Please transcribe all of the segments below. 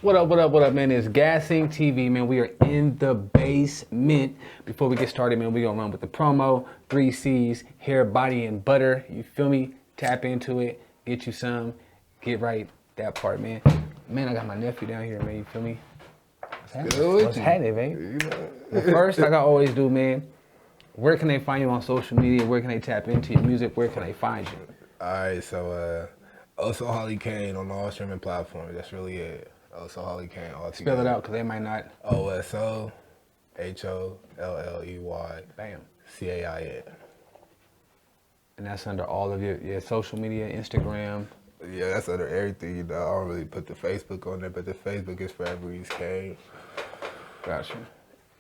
What up, man? It's Gassing TV, man. We are in the basement. Before we get started, man, we gonna run with the promo. 3 C's, hair, body, and butter. You feel me? Tap into it. Get you some. Get right. That part, man. Man, I got my nephew down here, man. You feel me? What's happening, man? Well, first, like I always do, man, where can they find you on social media? Where can they tap into your music? Where can they find you? All right, so Osoholley Cain on all streaming platforms. That's really it. Osoholley Cain all together. Spell it out, because they might not. Osoholley. Bam. Cain. And that's under all of your social media, Instagram. Yeah, that's under everything. You know, I don't really put the Facebook on there, but the Facebook is forever East Cain. Gotcha.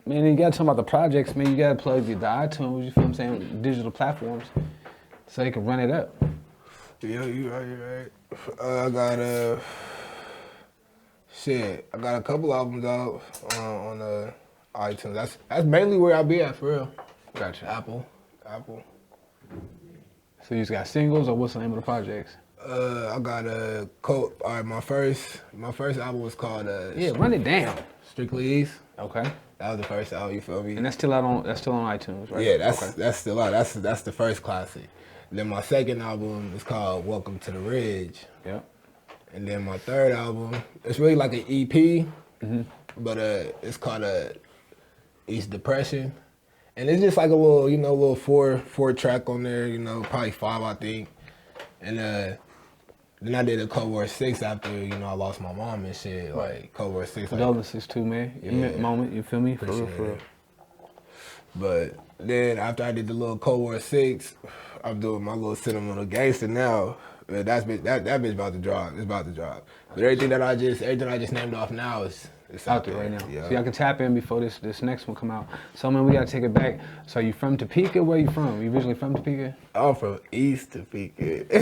Man, you gotta talk about the projects, man. You gotta plug the iTunes, you feel what I'm saying, digital platforms, so they can run it up. Yeah, you right. I got I got a couple albums out on iTunes. That's mainly where I be at, for real. Gotcha. Apple. So you just got singles, or what's the name of the projects? I got a all right, my first album was called Run it down. Strictly East. Okay. That was the first album, you feel me? And that's still on iTunes, right? Yeah, that's still out. That's the first classic. Then my second album is called Welcome to the Ridge. Yep. And then my third album, it's really like an EP, but it's called East Depression. And it's just like a little four track on there, probably 5, I think. And then I did a Cold War 6 after, I lost my mom and shit, like Cold War 6. Condolences too, man. Your moment, you feel me? For real. But then after I did the little Cold War 6, I'm doing my little Sentimental Gangster now. That bitch about to drop. It's about to drop. But everything I just named off now is out there right now. Yeah. So y'all can tap in before this next one come out. So man, we gotta take it back. So you from Topeka? Where you from? You originally from Topeka? I'm from East Topeka.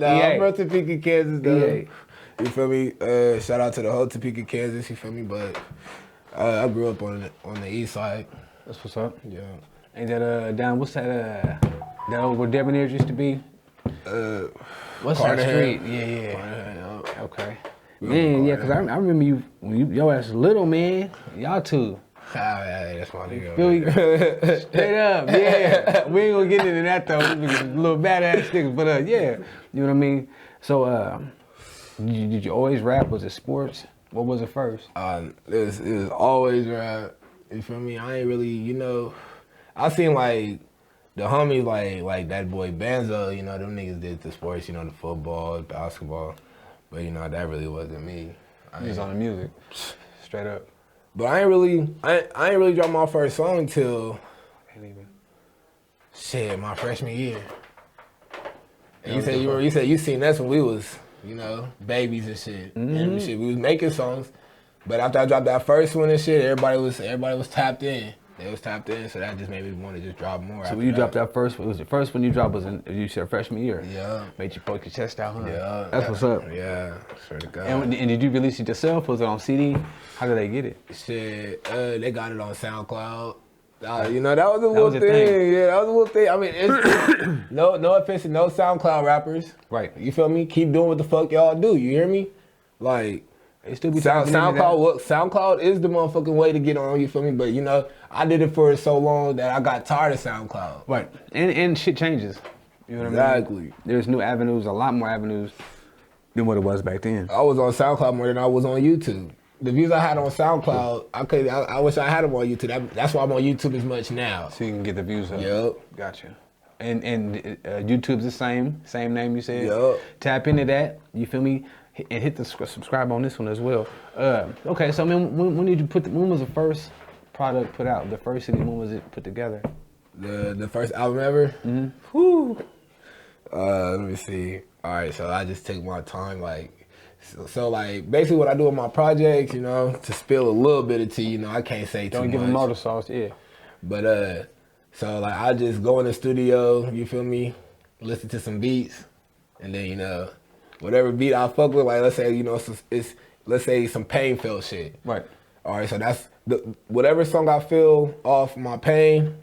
I'm from Topeka, Kansas though. You feel me? Shout out to the whole Topeka, Kansas. You feel me? But I grew up on the east side. That's what's up. Yeah. Ain't that down? What's that? That old where Debonair used to be? What's that street? Yeah. Okay. Man, yeah, because I remember you when your ass was little, man. Y'all two. That's my nigga. Feel you? Straight up, yeah. We ain't gonna get into that though. Little badass niggas, but yeah. You know what I mean? So, did you always rap? Was it sports? What was it first? It was always rap. You feel me? I ain't really, I seen like the homies like that boy Banzo, them niggas did the sports, the football, basketball. But that really wasn't me. You was on the music, straight up. But I ain't really dropped my first song till my freshman year. And you said you seen us when we was, babies and shit. And shit, we was making songs. But after I dropped that first one and shit, everybody was tapped in. They was tapped in, so that just made me want to just drop more. So when you dropped that first one, was the first one you dropped you said freshman year? Yeah. Made you poke your chest out, huh? Yeah. That's what's up. Yeah, swear to God. And did you release it yourself? Was it on CD? How did they get it? Shit, they got it on SoundCloud. That was a little thing. Yeah, that was a little thing. I mean, it's no offense to no SoundCloud rappers. Right. You feel me? Keep doing what the fuck y'all do. You hear me? Like, they still be SoundCloud. SoundCloud is the motherfucking way to get on. You feel me? But I did it for so long that I got tired of SoundCloud. Right. And shit changes. You know what I mean? There's new avenues, a lot more avenues than what it was back then. I was on SoundCloud more than I was on YouTube. The views I had on SoundCloud, I wish I had them on YouTube. That's why I'm on YouTube as much now. So you can get the views up. Yep. Gotcha. And YouTube's the same name you said. Yep. Tap into that. You feel me? And hit the subscribe on this one as well. Okay, so I mean, when did you when was the first product put out? The first CD, when was it put together? The first album ever? Mm-hmm. Whew. Let me see. All right, so I just take my time, so basically what I do with my projects, to spill a little bit of tea, I can't say too much. Don't give them all the sauce, yeah. But so I just go in the studio, you feel me, listen to some beats, and then whatever beat I fuck with, let's say let's say some pain felt shit. Right. All right, so that's whatever song I feel off my pain.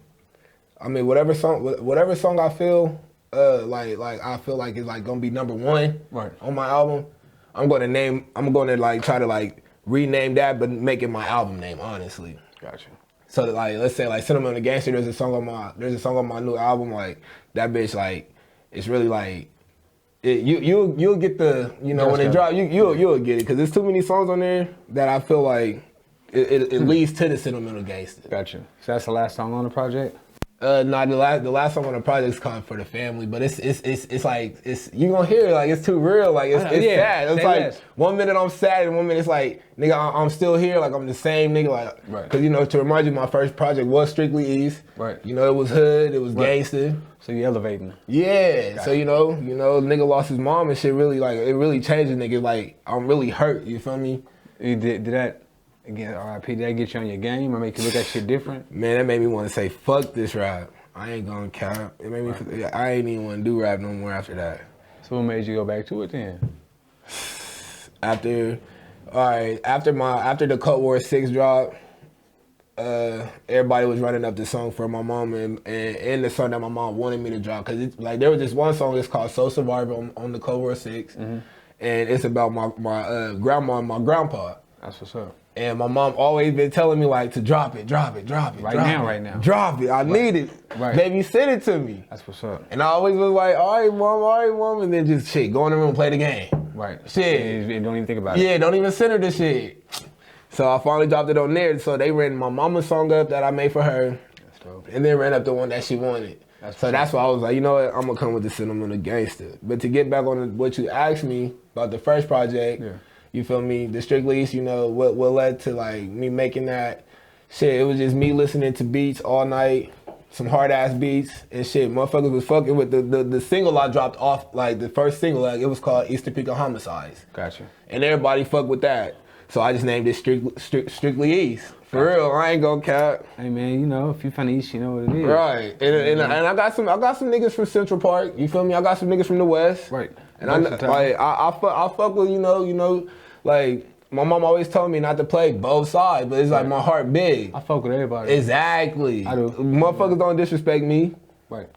I mean, whatever song I feel, I feel like it's gonna be number one right. on my album. I'm gonna like try to like rename that, but make it my album name, honestly. Gotcha. So that, like, let's say like Sentimental Gangster, there's a song on my new album, like that bitch, like it's really like you'll get the, you know, when it drop, you'll get it, because there's too many songs on there that I feel like it leads to the Sentimental Gangster. Gotcha. So that's the last song on the project? No, the last song on the project is called For the Family, but it's like you gonna hear it, like it's too real, like it's sad. It's like less. 1 minute I'm sad and 1 minute it's like, nigga, I'm still here, like I'm the same nigga, like, right. Cause you know, to remind you, my first project was strictly East. Right. You know, it was hood, it was gangster. So you elevating. Yeah. Gotcha. So you know, nigga lost his mom and shit. Really, like it really changed a nigga. Like I'm really hurt. You feel me? You did that. Again, R.I.P. Did that get you on your game or make you look at shit different? Man, that made me want to say, fuck this rap. I ain't gonna cap. It made me. I ain't even want to do rap no more after that. So what made you go back to it then? After the Cold War 6 drop, everybody was running up the song for my mom and the song that my mom wanted me to drop. Cause it's like there was this one song that's called "So Survivor" on the Cold War 6, and it's about my grandma and my grandpa. That's what's up. And my mom always been telling me like to drop it. Right now. Drop it. I need it. Right. Baby, send it to me. That's what's up. And I always was like, all right, mom, and then just shit, go in the room and play the game. Right. Shit. And don't even think about it. Yeah, don't even send her the shit. So I finally dropped it on there. So they ran my mama's song up that I made for her. That's dope. And then ran up the one that she wanted. That's why I was like, you know what, I'm gonna come with the Sentimental Gangster. But to get back on what you asked me about the first project, you feel me? The Strictly East, you know, what led to like me making that shit, it was just me listening to beats all night, some hard ass beats and shit. Motherfuckers was fucking with the single I dropped off, like the first single, like it was called Eastern Peak of Homicides. Gotcha. And everybody fucked with that. So I just named it Strictly East. For real, I ain't gonna cap. Hey man, you know, if you from the East, you know what it is. Right. And I got some niggas from Central Park, you feel me? I got some niggas from the West. Right. And I fuck with, you know, like, my mom always told me not to play both sides, but it's like my heart big. I fuck with everybody. Exactly. I do. Motherfuckers don't disrespect me. Right.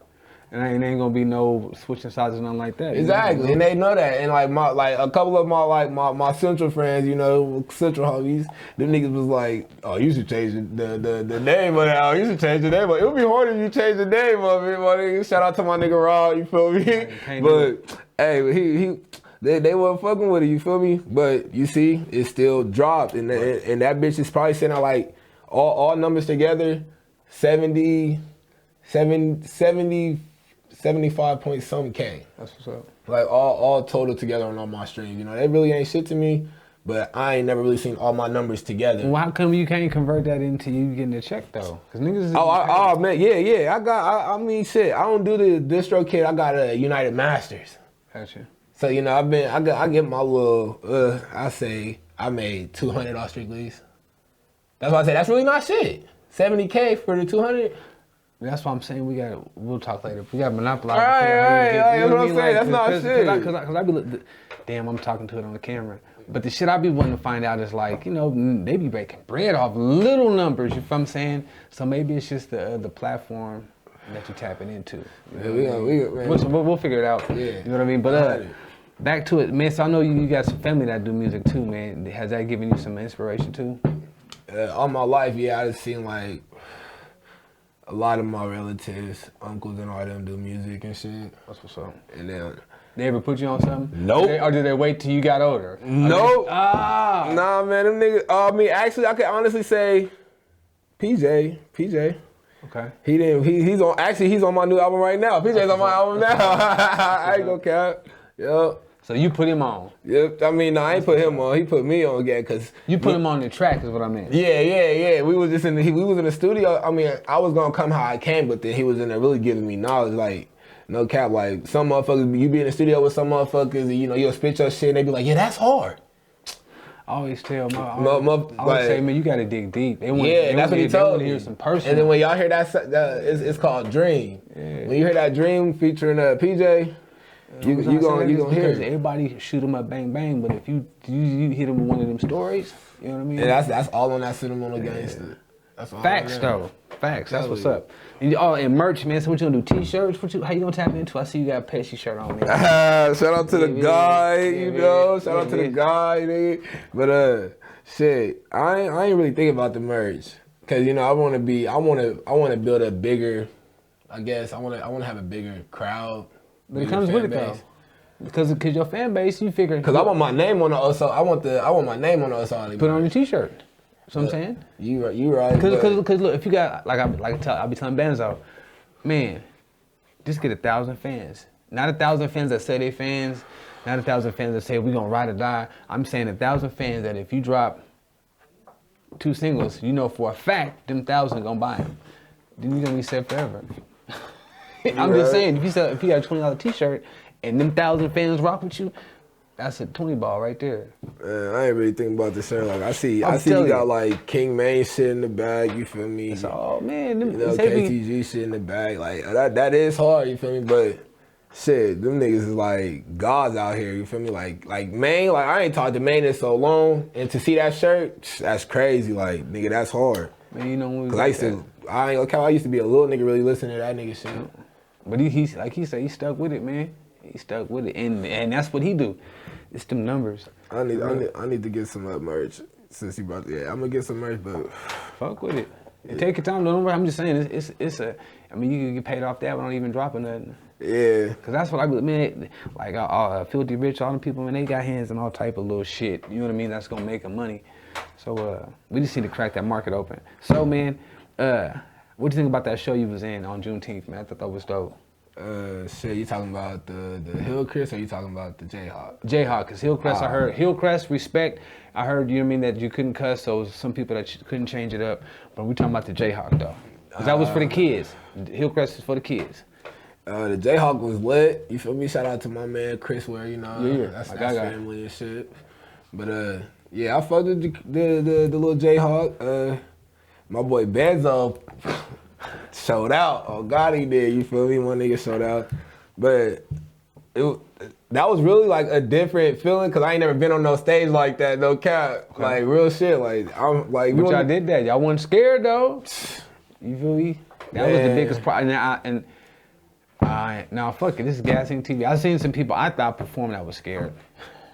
And ain't gonna be no switching sides or nothing like that. Exactly. And they know that. And like a couple of my Central friends, you know, Central homies, them niggas was like, oh, you should change the name of that. You should change the name of it. It would be hard if you change the name of it, my nigga. Shout out to my nigga Rob, you feel me? But hey, They weren't fucking with it, you feel me? But you see, it still dropped, and that bitch is probably sitting at like all numbers together, 75 point something K. That's what's up. Like all total together on all my streams. You know, they really ain't shit to me, but I ain't never really seen all my numbers together. Well, how come you can't convert that into you getting a check though? Cause niggas. Oh man, yeah. I mean, shit. I don't do the distro kit. I got a United Masters. Gotcha. So, you know, I get my little, I say I made 200 off Strictly East. That's why I say that's really not shit. 70K for the 200. That's why I'm saying we'll talk later. We got monopolize. All right, that's what I'm saying. That's not shit. Cause I be, damn, I'm talking to it on the camera. But the shit I be wanting to find out is like, you know, they be breaking bread off little numbers, you feel what I'm saying? So maybe it's just the platform that you tapping into. We'll figure it out. Yeah. You know what I mean? But back to it, man. So I know you got some family that do music too, man. Has that given you some inspiration too? All my life, yeah, I just seen like a lot of my relatives, uncles and all them do music and shit. That's what's up. And then they ever put you on something? Nope. Or did they wait till you got older? Nope. Nah, man, them niggas. I mean, actually, I could honestly say, PJ. Okay. He's on my new album right now. PJ's on my album now. I ain't gonna cap. Yep. So you put him on? Yep. I mean, no, I ain't put him on. He put me on again, cause you put him on the track is what I meant. Yeah. We was in the studio. I mean, I was gonna come how I came, but then he was in there really giving me knowledge, like no cap. Like some motherfuckers, you be in the studio with some motherfuckers, and you know you'll spit your shit, and they be like, yeah, that's hard. I always tell I always say, man, you gotta dig deep. That's what he told me. Hear some personal. And then when y'all hear that, it's called Dream. Yeah. When you hear that Dream featuring PJ, you gonna hear it. Everybody shoot 'em up, bang bang. But if you hit him with one of them stories, you know what I mean? And that's all on that Sentimental Gangster. That's all Facts I know. though. Facts. That's what's Totally. up. And merch, man. So what you gonna do? T-shirts? How you gonna tap into? I see you got a Pesci shirt on, man. Shout out to the guy, you know. Shout out to the guy, nigga. But shit, I ain't really thinking about the merch, cause you know I want to build a bigger. I guess I want to have a bigger crowd. But it comes with it though. Because your fan base, you figure. Cause I want my name on the Osoholley. I want my name on the Osoholley. Put it on your T-shirt. That's what I'm saying. You right. Because look, if you got I'll be telling Benzo, man, just get 1,000 fans. Not 1,000 fans that say they fans. Not 1,000 fans that say we gonna ride or die. I'm saying 1,000 fans that if you drop 2 singles, you know for a fact them 1,000 gonna buy them. Then you gonna be set forever. I'm just saying, if you got a $20 T-shirt and them 1,000 fans rock with you, that's a 20 ball right there. Man, I ain't really thinking about this shirt. Like I see you got like King Maine shit in the bag. You feel me? It's all man. You know, KTG shit in the bag. Like that is hard. You feel me? But shit, them niggas is like gods out here. You feel me? Like Maine. Like I ain't talked to Maine in so long, and to see that shirt, that's crazy. Like nigga, that's hard. Man, you know when Cause I used to be a little nigga really listening to that nigga shit. But he's like he said, he stuck with it, man. He stuck with it, and that's what he do. It's them numbers. I need to get some merch since you brought. Yeah, I'm gonna get some merch, but fuck with it. Yeah. Take your time. Don't worry. I'm just saying it's a. I mean, you can get paid off that without even dropping nothing. Yeah. Cause that's what I man. Like Filthy Rich, all them people, man, they got hands in all type of little shit. You know what I mean? That's gonna make them money. So we just need to crack that market open. So man, what do you think about that show you was in on Juneteenth, man? I thought that was dope. Shit, you talking about the Hillcrest or you talking about the Jayhawk? Jayhawk, cause Hillcrest, I heard Hillcrest respect. I heard, you know what I mean, that you couldn't cuss, so some people that couldn't change it up. But we talking about the Jayhawk though, cause that was for the kids. Hillcrest is for the kids. The Jayhawk was lit. You feel me? Shout out to my man Chris, where you know that's family and shit. But yeah, I fucked with the little Jayhawk. My boy Benzo showed out. Oh God, he did. You feel me? One nigga showed out. But that was really like a different feeling because I ain't never been on no stage like that. No cap. Okay. Like real shit. Like I'm like. But y'all did that. Y'all wasn't scared though. You feel me? That was the biggest problem. Now fuck it. This is Gassing TV. I seen some people I thought perform that was scared.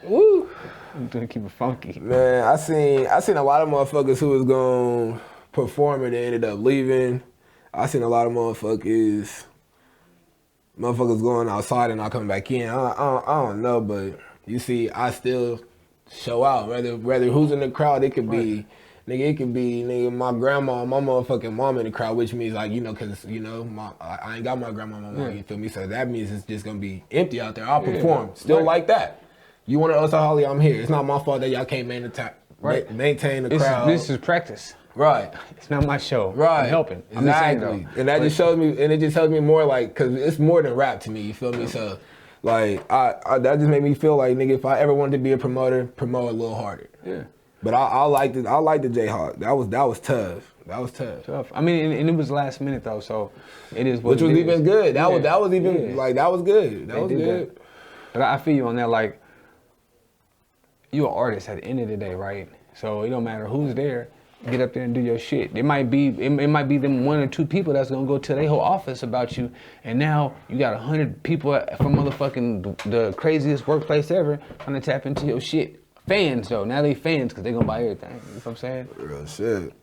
Woo. I'm gonna keep it funky. Man, I seen a lot of motherfuckers who was gonna perform and they ended up leaving. I seen a lot of motherfuckers going outside and not coming back in. I don't know, but you see, I still show out. Whether who's in the crowd, it could be, nigga, it could be, nigga, my grandma, my motherfucking mom in the crowd, which means like, you know, cause you know, I ain't got my grandma, my mom, you feel me? So that means it's just gonna be empty out there. I'll perform still like that. You want to Osoholley, I'm here. It's not my fault that y'all can't maintain the crowd. This is practice. Right. It's not my show. Right. I'm helping. Exactly. I'm just saying, though. And that just shows me, and it just tells me more like, cause it's more than rap to me, you feel me? So like, that just made me feel like, nigga, if I ever wanted to be a promoter, promote a little harder. Yeah. But I like the Jayhawk. That was tough. That was tough. I mean, and it was last minute though, so it is what Which was even good. That was even like, that was good. That was good. But I feel you on that, like, you an artist at the end of the day, right? So it don't matter who's there. Get up there and do your shit. It might be them 1 or 2 people that's gonna go to their whole office about you, and now you got 100 people from motherfucking the craziest workplace ever trying to tap into your shit. Fans though, now they fans because they gonna buy everything. You know what I'm saying? Real shit.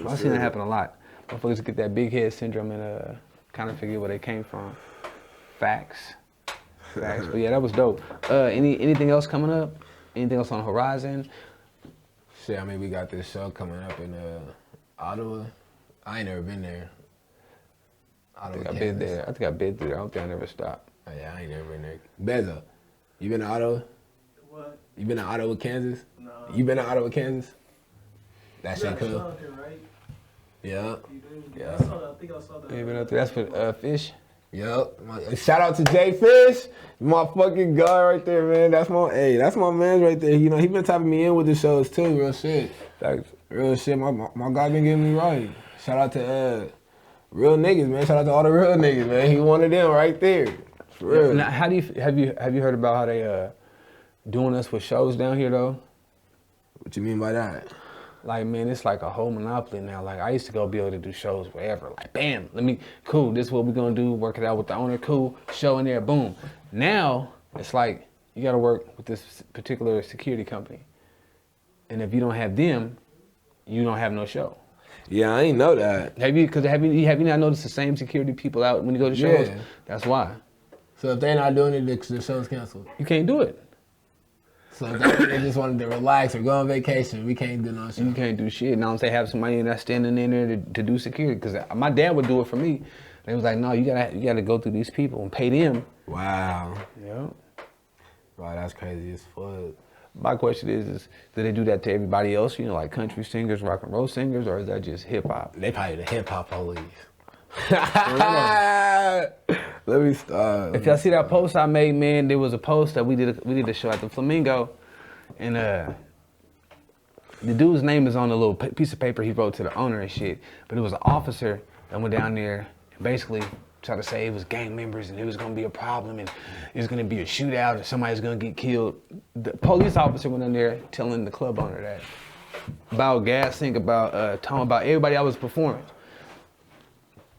I've seen that happen a lot. Motherfuckers get that big head syndrome and kind of forget where they came from. Facts. But yeah, that was dope. Anything else coming up? Anything else on the horizon? Shit, I mean, we got this show coming up in Ottawa. I ain't never been there. I think I've been there. I don't think I never stopped. Oh, yeah, I ain't never been there. Bezo, you been to Ottawa? What? You been to Ottawa, Kansas? No. You been to Ottawa, Kansas? That shit cool. There, right? Yeah. Yeah. I think I saw that. You been up there? That's for fish? Yep. Shout out to Jay Fish, my fucking guy right there, man. That's my man right there. You know, he been tapping me in with the shows too. Real shit. Thanks. Real shit. My guy been getting me right. Shout out to real niggas, man. Shout out to all the real niggas, man. He one of them right there. For real. Now, how do you have you heard about how they doing us with shows down here though? What you mean by that? Like, man, it's like a whole monopoly now. Like, I used to go be able to do shows wherever. Like, bam, cool, this is what we're gonna do, work it out with the owner, cool, show in there, boom. Now, it's like, you gotta work with this particular security company. And if you don't have them, you don't have no show. Yeah, I ain't know that. Have you not noticed the same security people out when you go to shows? Yeah. That's why. So if they're not doing it, the show's canceled. You can't do it. So if they just wanted to relax or go on vacation, we can't do no show. You can't do shit. Now I'm saying have somebody that's standing in there to do security. Because my dad would do it for me. They was like, no, you gotta go through these people and pay them. Wow. Yeah. Wow, that's crazy as fuck. My question is do they do that to everybody else? You know, like country singers, rock and roll singers, or is that just hip hop? They probably the hip hop police. Let me stop. If y'all see that post I made, man, there was a post that we did a show at the Flamingo, and the dude's name is on a little piece of paper he wrote to the owner and shit. But it was an officer that went down there and basically tried to say it was gang members and it was gonna be a problem and it was gonna be a shootout and somebody's gonna get killed. The police officer went in there telling the club owner that about gassing, about talking about everybody I was performing.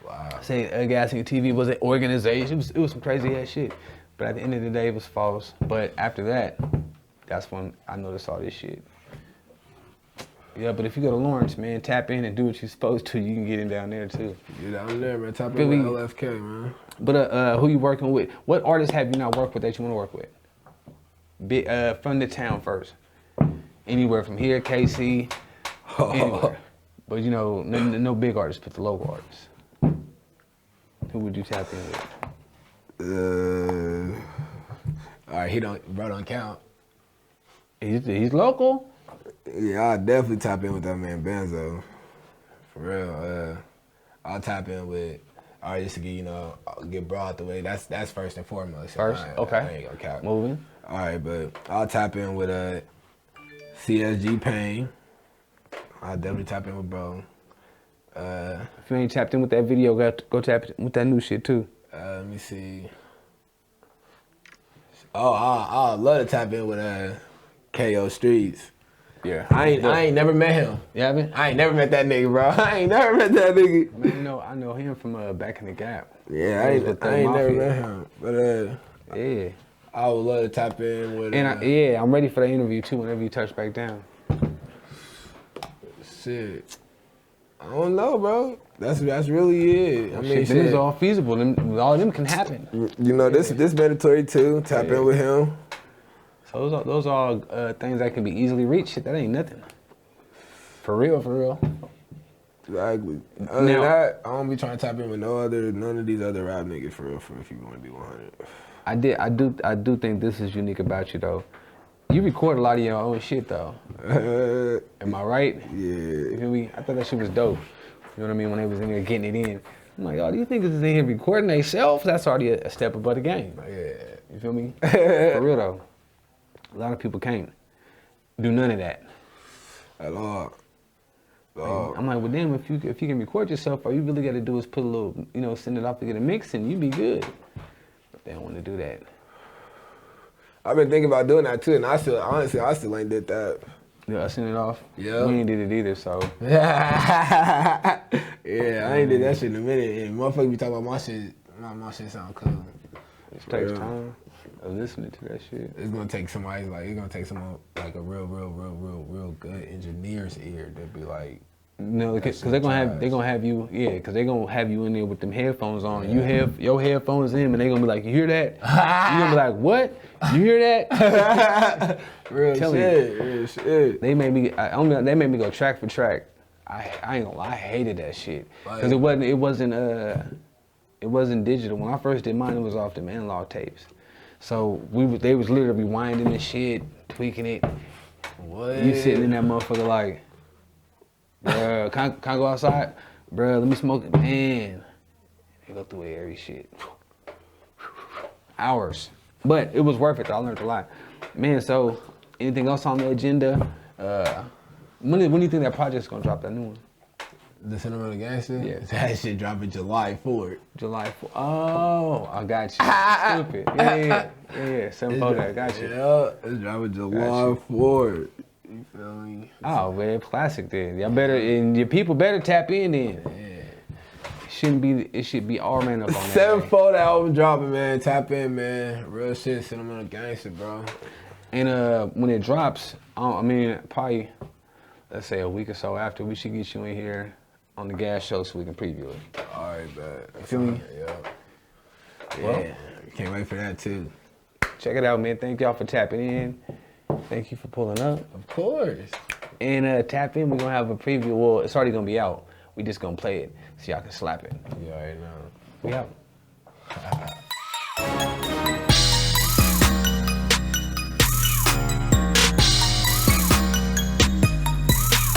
Wow. Saying gassing TV was an organization. It was some crazy ass shit. But at the end of the day, it was false. But after that, that's when I noticed all this shit. Yeah, but if you go to Lawrence, man, tap in and do what you're supposed to, you can get in down there too. Get down there, man. Tap in with LFK, man. But who you working with? What artists have you not worked with that you want to work with? From the town first. Anywhere from here, KC, anywhere. But you know, no big artists, but the local artists. Who would you tap in with? All right, bro don't count. He's local. Yeah, I'll definitely tap in with that man Benzo. For real. I'll tap in with artists to get bro out the way. That's first and foremost. First, okay. I ain't gonna count. Moving. All right, but I'll tap in with CSG Pain. I'll definitely tap in with bro. If you ain't tapped in with that video, go tap in with that new shit too. Let me see. Oh, I'd love to tap in with KO Streets. Yeah. I ain't never met him. You haven't? I ain't never met that nigga, bro. I ain't never met that nigga. Man, I know him from back in the Gap. Yeah, I ain't never met him. But yeah. I would love to tap in with. And I'm ready for the interview too. Whenever you touch back down. Shit. I don't know, bro. That's really it. I mean, shit, them is all feasible. All of them can happen. You know, this mandatory too. Tap in with him. So those are things that can be easily reached. Shit, that ain't nothing. For real. Exactly. Other than that, I don't be trying to tap in with none of these other rap niggas for real. If you want to be 100. I do think this is unique about you though. You record a lot of your own shit though. Am I right? Yeah. You feel me? I thought that shit was dope. You know what I mean? When they was in there getting it in. I'm like, oh, these niggas is in here recording themselves? That's already a step above the game. Yeah. You feel me? For real though. A lot of people can't do none of that. At all. I'm like, well, damn, if you can record yourself, all you really got to do is put a little, send it off to get a mix, and you be good. But they don't want to do that. I've been thinking about doing that too, and I still ain't did that. Yeah, I sent it off. Yeah. We ain't did it either, so. Yeah, I ain't did that shit in a minute, and motherfuckers be talking about my shit. My shit sound cool. It takes time of listening to that shit. It's gonna take somebody like a real good engineer's ear to be like. No, because they're gonna have you, because they're gonna have you in there with them headphones on. Yeah. You have your headphones in, and they're gonna be like, "You hear that?" You gonna be like, "What? You hear that?" Real shit. They made me go track for track. I ain't gonna lie, I hated that shit because it wasn't digital. When I first did mine, it was off them analog tapes. So they was literally rewinding the shit, tweaking it. What? You sitting in that motherfucker like. Bruh, can I go outside? Bruh, let me smoke it. Man, they go through every shit. Hours. But it was worth it, though. I learned a lot. Man, so anything else on the agenda? When do you think that project's gonna drop, that new one? The Sentimental Gangster? Yeah. That shit dropping July 4th. July 4th. Oh, I got you. Stupid. Yeah. 7-4, I got you. Yeah, it's dropping July 4th. You feel me? Oh man, classic then. Y'all better and your people better tap in then. It should be all man up on that. 7-4 the album dropping, man. Tap in, man. Real shit, Sentimental Gangster, bro. And when it drops, I mean, probably, let's say a week or so after, we should get you in here on the gas show so we can preview it. All right, bet. Feel me? Yeah. Well, Yeah. Can't wait for that, too. check it out, man. Thank y'all for tapping in. Thank you for pulling up. Of course. And tap in, we're going to have a preview. Well, it's already going to be out. We just going to play it so y'all can slap it. You already know. We out.